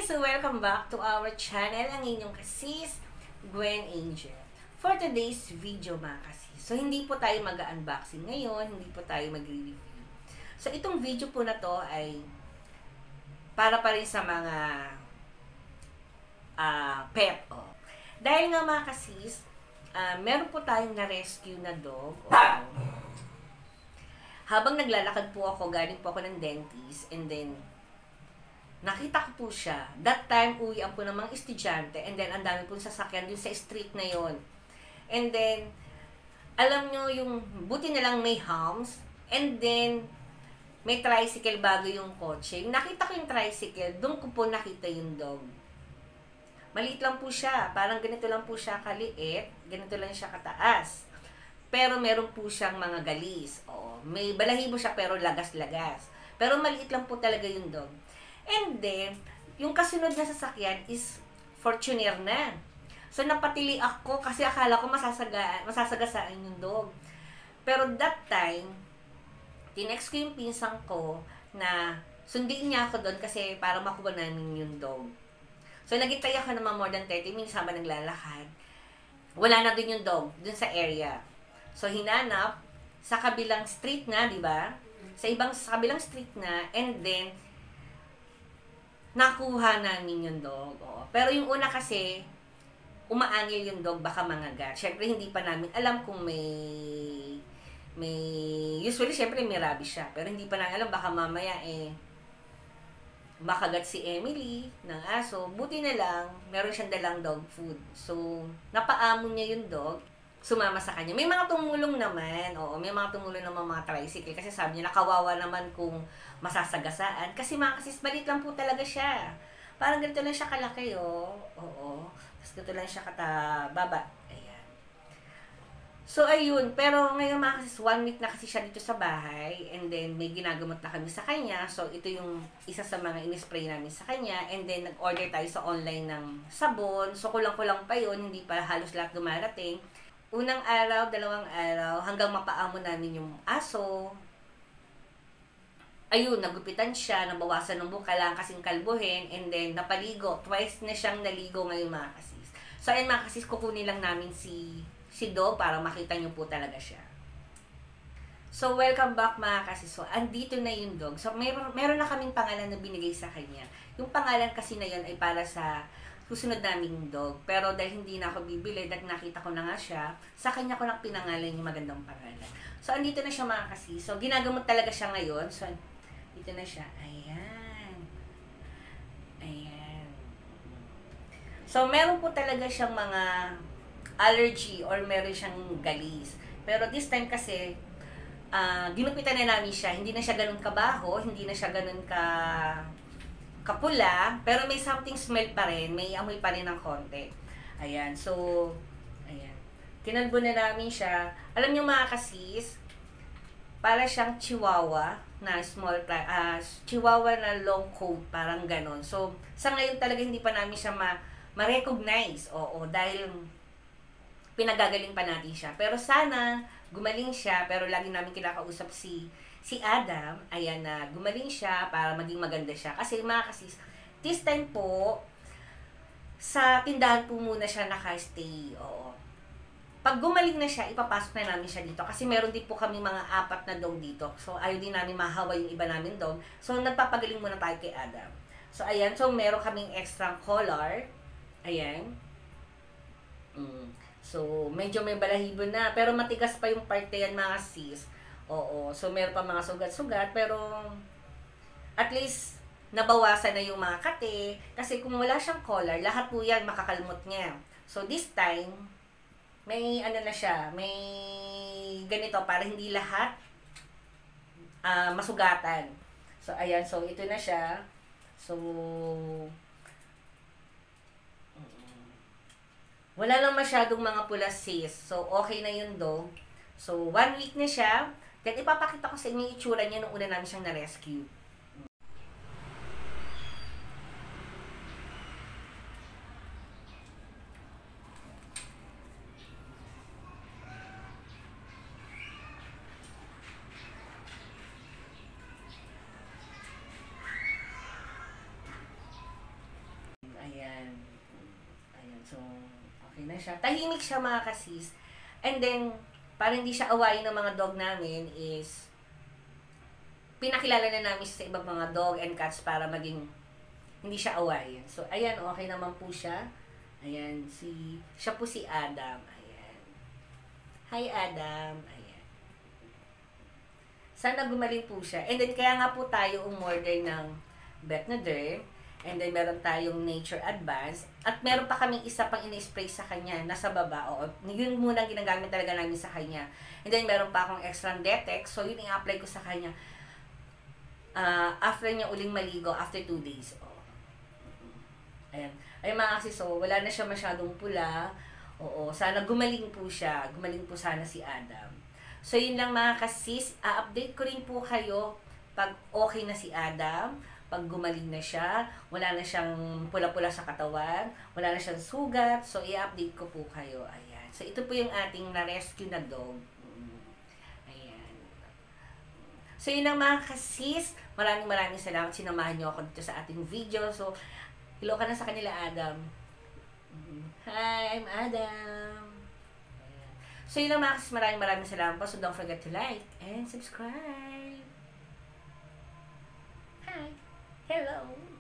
So welcome back to our channel, ang inyong kasis, Gwen Angel. For today's video mga kasis, so hindi po tayo mag-unboxing ngayon, hindi po tayo mag-review. So itong video po na to ay para pa rin sa mga pet. Dahil nga mga kasis, meron po tayong na-rescue na dog. Habang naglalakad po ako, galing po ako ng dentist, and then nakita ko po siya. That time, uwian po ng mga estudyante, and then ang dami po sasakyan dun sa street na yon. And then, alam nyo, yung buti na lang may humps, and then may tricycle bago yung kotse. Nakita ko yung tricycle, doon ko po nakita yung dog. Maliit lang po siya, parang ganito lang po siya kaliit, ganito lang siya kataas. Pero meron po siyang mga galis. May balahibo siya pero lagas-lagas. Pero maliit lang po talaga yung dog. And then, yung kasunod na sasakyan is Fortuner na. So, napatili ako kasi akala ko masasagasaan yung dog. Pero that time, tinext ko yung pinsang ko na sundin niya ako doon kasi para makuha namin yung dog. So, nagintay ako naman more than 30 minutes habang naglalakad. Wala na doon yung dog, doon sa area. So, hinanap sa kabilang street na, di ba? Sa kabilang street na, and then, nakuha namin yung dog. Pero yung una kasi, umaangil yung dog, baka mangagat. Siyempre, hindi pa namin alam kung usually, siyempre, may rabies siya. Pero hindi pa namin alam, baka mamaya, makagat si Emily ng aso. Buti na lang, meron siyang dalang dog food. So, napaamon niya yung dog, sumama sa kanya. May mga tumulong naman. May mga tumulong naman mga tricycle. Kasi sabi niya, nakawawa naman kung masasagasaan. Kasi mga kasis, maliit lang po talaga siya. Parang ganito lang siya kalaki, Tapos ganito lang siya katababa. Ayan. So, ayun. Pero ngayon mga kasis, 1 week na kasi siya dito sa bahay. And then, may ginagamot na kami sa kanya. So, ito yung isa sa mga in-spray namin sa kanya. And then, nag-order tayo sa online ng sabon. So, kulang-kulang pa yun. Hindi pa halos lahat dumarating. Unang araw, 2 araw, hanggang mapaamo namin yung aso. Ayun, nagupitan siya, nabawasan ng buhok, kailangan kasing kalbuhin, and then napaligo. Twice na siyang naligo ngayon mga kasis. So, ayun mga kasis, kukunin lang namin si Do para makita nyo po talaga siya. So, welcome back mga kasis. So, andito na yung dog. So, meron na kaming pangalan na binigay sa kanya. Yung pangalan kasi na yun ay para sa susunod naming dog. Pero dahil hindi na ako bibili, dahil nakita ko na nga siya, sa kanya ko lang pinangalan yung magandang pangalan. So, andito na siya mga kasi. So, ginagamot talaga siya ngayon. So, dito na siya. Ayan. Ayan. So, meron po talaga siyang mga allergy or meron siyang galis. Pero this time kasi, ginupitan na namin siya. Hindi na siya ganun kabaho, hindi na siya ganun kapula, pero may something smell pa rin, may amoy pa rin ng konti. Ayan, so, ayan. Kinalbo na namin siya. Alam niyo mga kasis, para siyang chihuahua na chihuahua na long coat, parang ganon. So, sa ngayon talaga hindi pa namin siya ma-recognize. Dahil pinagagaling pa natin siya. Pero sana, gumaling siya, pero lagi namin kinakausap si Adam, ayan na, gumaling siya para maging maganda siya. Kasi mga kasis, this time po, sa tindahan po muna siya naka-stay. Pag gumaling na siya, ipapasok na namin siya dito. Kasi meron din po kami mga 4 na dog dito. So, ayaw din namin mahawa yung iba namin dog. So, nagpapagaling muna tayo kay Adam. So, ayan. So, meron kaming extra collar. Ayan. So, medyo may balahibo na. Pero matigas pa yung parte yan mga sis. So meron pa mga sugat-sugat, pero at least nabawasan na yung mga kate, kasi kung wala siyang collar, lahat po yan makakalmot niya. So this time, may ano na siya, may ganito para hindi lahat masugatan. So ayan, so ito na siya. So wala lang masyadong mga pula sis. So okay na yun do. So 1 week na siya. Then, ipapakita ko sa inyo yung itsura niya nung una namin siyang na-rescue. Ayan. Ayan. So, okay na siya. Tahimik siya mga kasis. And then, para hindi siya awayin ng mga dog namin is pinakilala na namin siya sa ibang mga dog and cats para maging hindi siya awayin. So, ayan, okay naman po siya. Ayan, siya po si Adam. Ayan. Hi, Adam. Ayan. Sana gumaling po siya. And then, kaya nga po tayo umorder ng Betnaderm. And then, meron tayong Nature Advance. At meron pa kaming isa pang in-spray sa kanya, nasa baba. O, yun muna ginagamit talaga namin sa kanya. And then, meron pa akong extra Detex. So, yun i-apply ko sa kanya. After niya uling maligo, after 2 days. O. Ayan. Ayun mga kasi, so, wala na siya masyadong pula. Oo, sana gumaling po siya. Gumaling po sana si Adam. So, yun lang mga kasis. A-update ko rin po kayo pag okay na si Adam. Pag gumaling na siya, wala na siyang pula-pula sa katawan, wala na siyang sugat, so i-update ko po kayo. Ayan. So ito po yung ating na-rescue na dog. Ayan. So yun ang mga kasis. Maraming salamat. Sinamahan niyo ako dito sa ating video. So, hello ka na sa kanila, Adam. Hi, I'm Adam. Ayan. So yun ang mga kasis. Maraming salamat po. So don't forget to like and subscribe. Hi. Hello.